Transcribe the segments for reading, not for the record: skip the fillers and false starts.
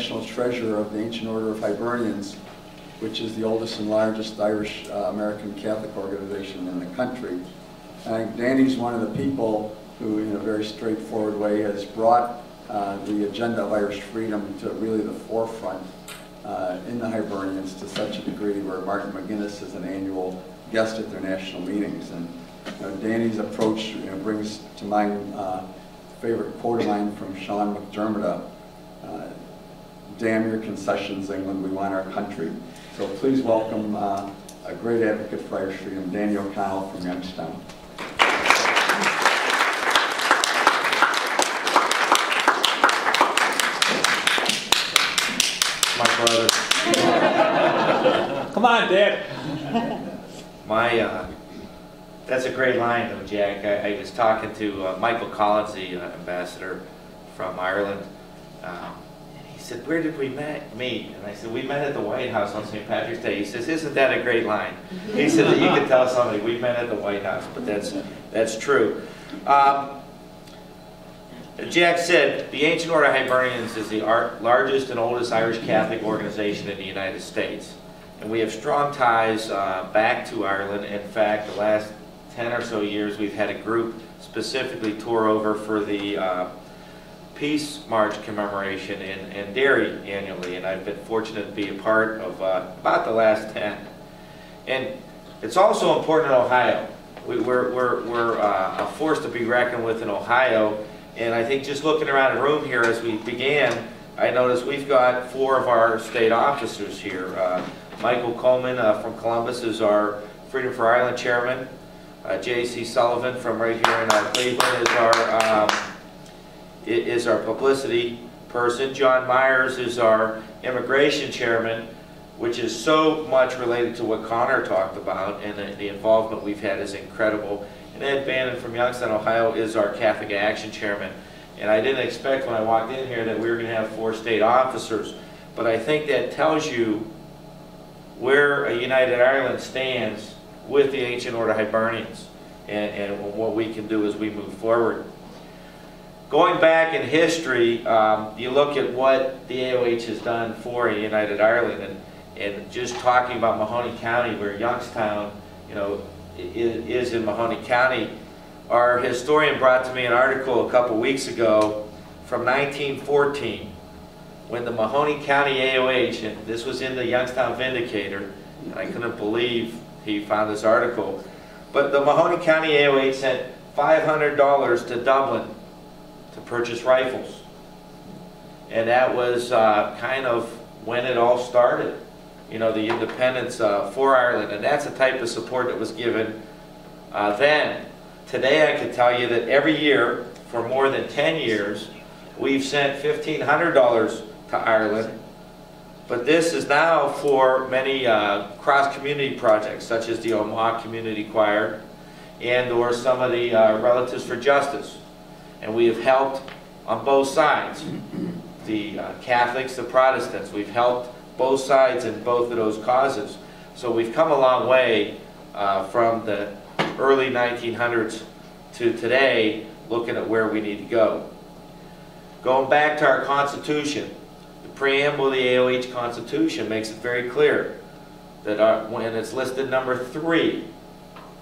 national treasurer of the Ancient Order of Hibernians, which is the oldest and largest Irish American Catholic organization in the country. And I think Danny's one of the people who, in a very straightforward way, has brought the agenda of Irish freedom to really the forefront in the Hibernians to such a degree where Martin McGuinness is an annual guest at their national meetings. And Danny's approach brings to mind a favorite quote of mine from Sean McDermott, "Damn your concessions, England, we want our country." So please welcome a great advocate for Irish freedom, Danny O'Connell from Youngstown. My brother. Come on, Dad. That's a great line, though, Jack. I was talking to Michael Collins, the ambassador from Ireland. And he said, "Where did we meet?" And I said, "We met at the White House on St. Patrick's Day." He says, "Isn't that a great line?" He said that you could tell somebody, "We met at the White House," but that's true. Jack said, the Ancient Order of Hibernians is the largest and oldest Irish Catholic organization in the United States. And we have strong ties back to Ireland. In fact, the last 10 or so years, we've had a group specifically tour over for the Peace March commemoration in Derry annually. And I've been fortunate to be a part of about the last 10. And it's also important in Ohio. We're a force to be reckoned with in Ohio. And I think just looking around the room here as we began, I noticed we've got 4 of our state officers here. Michael Coleman from Columbus is our Freedom for Ireland chairman. J.C. Sullivan from right here in Cleveland is our publicity person. John Myers is our immigration chairman, which is so much related to what Conor talked about, and the involvement we've had is incredible. And Ed Bannon from Youngstown, Ohio is our Catholic Action chairman. And I didn't expect when I walked in here that we were going to have 4 state officers, but I think that tells you where a United Ireland stands with the Ancient Order Hibernians and what we can do as we move forward. Going back in history, you look at what the AOH has done for a United Ireland, and just talking about Mahoney County, where Youngstown, is in Mahoney County. Our historian brought to me an article a couple weeks ago from 1914 when the Mahoney County AOH, and this was in the Youngstown Vindicator, and I couldn't believe he found this article, but the Mahoney County AOH sent $500 to Dublin to purchase rifles. And that was kind of when it all started. The independence for Ireland, and that's the type of support that was given then. Today I can tell you that every year, for more than 10 years, we've sent $1,500 to Ireland, but this is now for many cross-community projects, such as the Armagh Community Choir, and or some of the Relatives for Justice. And we have helped on both sides, the Catholics, the Protestants. We've helped both sides in both of those causes. So we've come a long way from the early 1900s to today, looking at where we need to go. Going back to our Constitution, the preamble of the AOH Constitution makes it very clear that when it's listed number 3,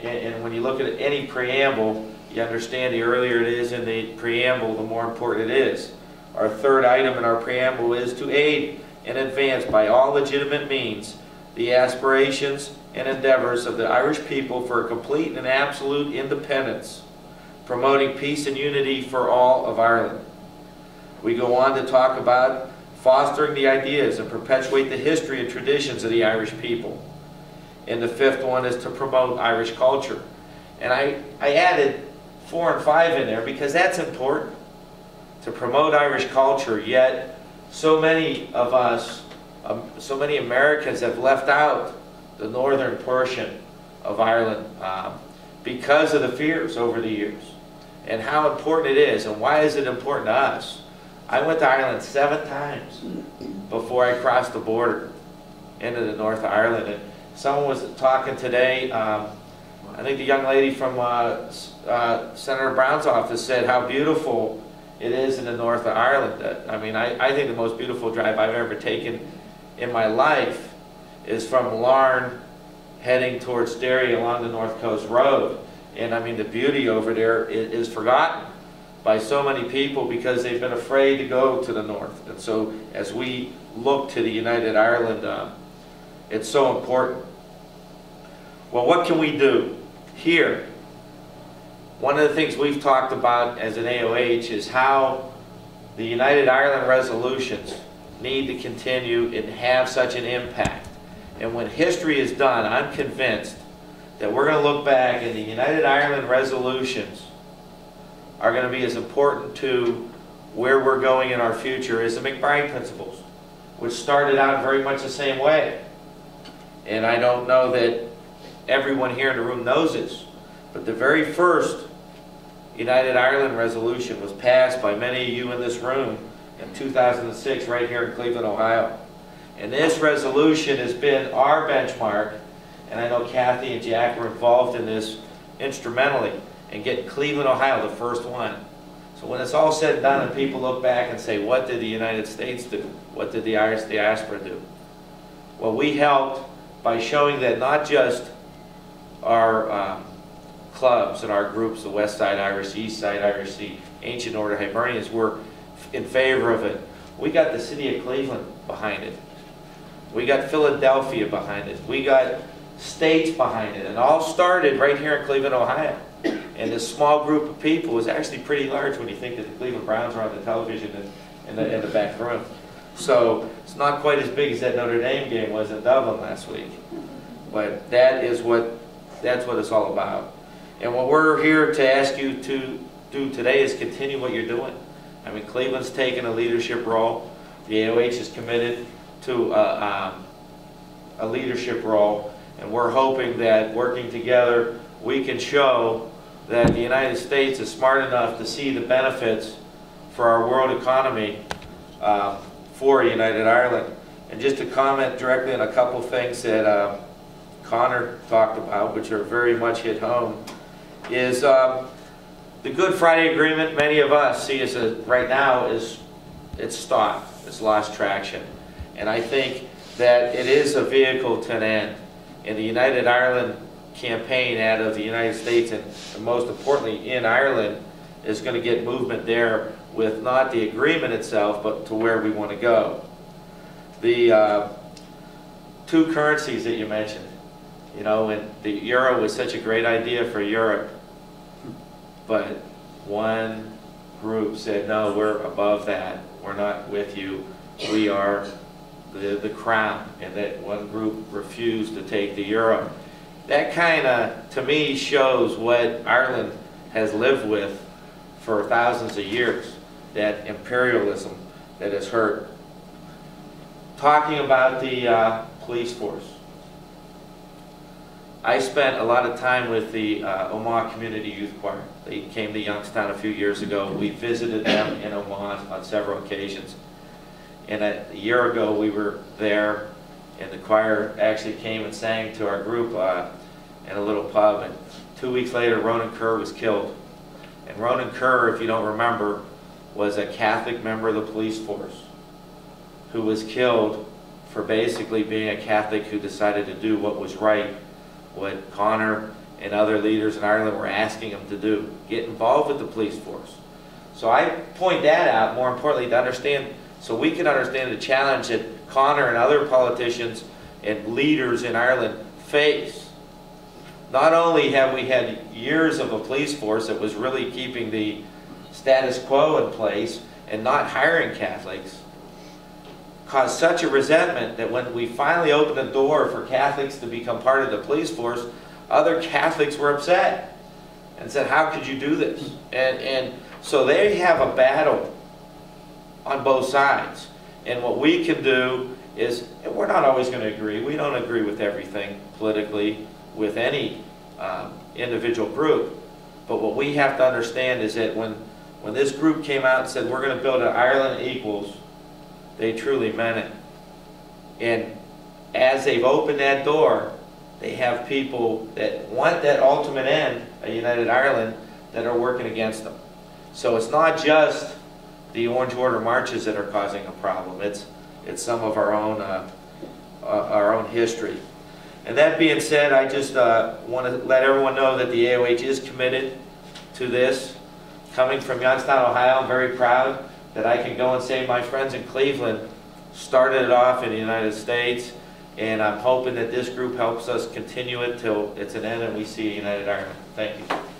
and when you look at any preamble, you understand the earlier it is in the preamble, the more important it is. Our 3rd item in our preamble is to aid and advance by all legitimate means the aspirations and endeavors of the Irish people for a complete and absolute independence, promoting peace and unity for all of Ireland. We go on to talk about fostering the ideas and perpetuate the history and traditions of the Irish people. And the 5th one is to promote Irish culture. And I added 4 and 5 in there because that's important, to promote Irish culture, yet so many of us, so many Americans have left out the northern portion of Ireland because of the fears over the years and how important it is. And why is it important to us? I went to Ireland 7 times before I crossed the border into the north of Ireland. And someone was talking today, I think the young lady from Senator Brown's office said how beautiful it is in the north of Ireland. I mean, I think the most beautiful drive I've ever taken in my life is from Larne heading towards Derry along the North Coast Road. And I mean, the beauty over there is forgotten by so many people because they've been afraid to go to the north. And so as we look to the United Ireland, it's so important. Well, what can we do here? One of the things we've talked about as an AOH is how the United Ireland resolutions need to continue and have such an impact. And when history is done, I'm convinced that we're going to look back and the United Ireland resolutions are going to be as important to where we're going in our future as the McBride Principles, which started out very much the same way. And I don't know that everyone here in the room knows this, but the very first United Ireland resolution was passed by many of you in this room in 2006 right here in Cleveland, Ohio. And this resolution has been our benchmark, and I know Kathy and Jack were involved in this instrumentally, in getting Cleveland, Ohio the first one. So when it's all said and done and people look back and say, what did the United States do? What did the Irish diaspora do? Well, we helped by showing that not just our clubs and our groups, the West Side Irish, East Side Irish, the Ancient Order Hibernians, were in favor of it. We got the city of Cleveland behind it. We got Philadelphia behind it. We got states behind it. And all started right here in Cleveland, Ohio. And this small group of people was actually pretty large when you think that the Cleveland Browns are on the television in the back room. So it's not quite as big as that Notre Dame game was in Dublin last week. But that's what it's all about. And what we're here to ask you to do today is continue what you're doing. I mean, Cleveland's taken a leadership role. The AOH is committed to a leadership role. And we're hoping that working together, we can show that the United States is smart enough to see the benefits for our world economy for United Ireland. And just to comment directly on a couple things that Conor talked about, which are very much hit home, is the Good Friday Agreement. Many of us see as right now it's stopped, it's lost traction. And I think that it is a vehicle to an end. And the United Ireland campaign out of the United States and most importantly in Ireland is going to get movement there with not the agreement itself but to where we want to go. The two currencies that you mentioned, you know, and the euro was such a great idea for Europe, but one group said, no, we're above that, we're not with you, we are the crown, and that one group refused to take the euro. That kind of, to me, shows what Ireland has lived with for thousands of years, that imperialism that has hurt. Talking about the police force. I spent a lot of time with the Armagh Community Youth Choir. They came to Youngstown a few years ago. We visited them in Armagh on several occasions. And a year ago we were there, and the choir actually came and sang to our group in a little pub. And 2 weeks later, Ronan Kerr was killed. And Ronan Kerr, if you don't remember, was a Catholic member of the police force who was killed for basically being a Catholic who decided to do what was right, what Conor and other leaders in Ireland were asking him to do, get involved with the police force. So I point that out, more importantly, to understand, so we can understand the challenge that Conor and other politicians and leaders in Ireland face. Not only have we had years of a police force that was really keeping the status quo in place and not hiring Catholics, caused such a resentment that when we finally opened the door for Catholics to become part of the police force, other Catholics were upset and said, how could you do this? And so they have a battle on both sides. And what we can do is, and we're not always going to agree. We don't agree with everything politically with any individual group. But what we have to understand is that when this group came out and said, we're going to build an Ireland equals, they truly meant it. And as they've opened that door, they have people that want that ultimate end, a united Ireland, that are working against them. So it's not just the Orange Order marches that are causing a problem. It's some of our own history. And that being said, I just want to let everyone know that the AOH is committed to this. Coming from Youngstown, Ohio, I'm very proud that I can go and say my friends in Cleveland started it off in the United States, and I'm hoping that this group helps us continue it till it's an end and we see a united Ireland. Thank you.